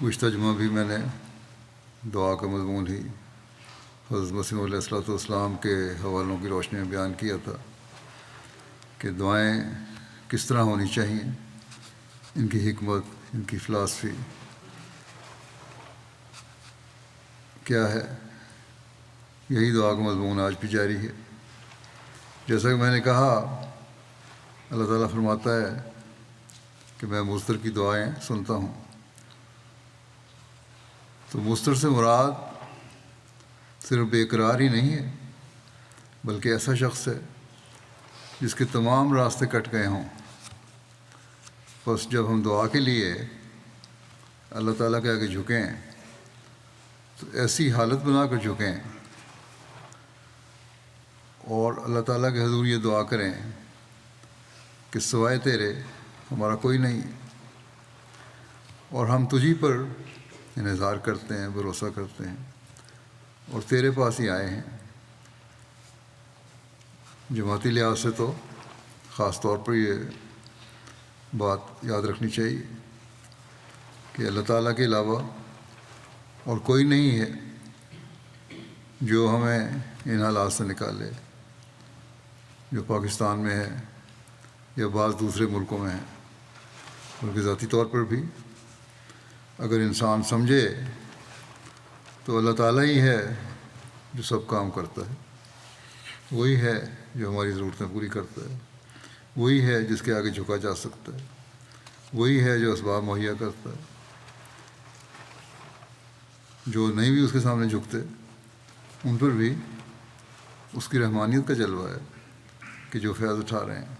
گزشتہ جمعہ بھی میں نے دعا کا مضمون ہی حضرت مسیح علیہ الصلوۃ والسلام کے حوالوں کی روشنی میں بیان کیا تھا کہ دعائیں کس طرح ہونی چاہیے، ان کی حکمت، ان کی فلاسفی کیا ہے۔ یہی دعا کا مضمون آج بھی جاری ہے۔ جیسا کہ میں نے کہا، اللہ تعالیٰ فرماتا ہے کہ میں مضطر کی دعائیں سنتا ہوں۔ تو مضطر سے مراد صرف بے قرار ہی نہیں ہے، بلکہ ایسا شخص ہے جس کے تمام راستے کٹ گئے ہوں۔ بس جب ہم دعا کے لیے اللہ تعالیٰ کے آگے جھکیں تو ایسی حالت بنا کر جھکیں اور اللہ تعالیٰ کے حضور یہ دعا کریں کہ سوائے تیرے ہمارا کوئی نہیں، اور ہم تجھی پر انحصار کرتے ہیں، بھروسہ کرتے ہیں اور تیرے پاس ہی آئے ہیں۔ جماعتی لحاظ سے تو خاص طور پر یہ بات یاد رکھنی چاہیے کہ اللہ تعالیٰ کے علاوہ اور کوئی نہیں ہے جو ہمیں ان حالات سے نکالے جو پاکستان میں ہے یا بعض دوسرے ملکوں میں ہے۔ بلکہ ذاتی طور پر بھی اگر انسان سمجھے تو اللہ تعالیٰ ہی ہے جو سب کام کرتا ہے، وہی ہے جو ہماری ضرورتیں پوری کرتا ہے، وہی ہے جس کے آگے جھکا جا سکتا ہے، وہی ہے جو اسباب مہیا کرتا ہے۔ جو نہیں بھی اس کے سامنے جھکتے ان پر بھی اس کی رحمانیت کا جلوہ ہے کہ جو فیض اٹھا رہے ہیں۔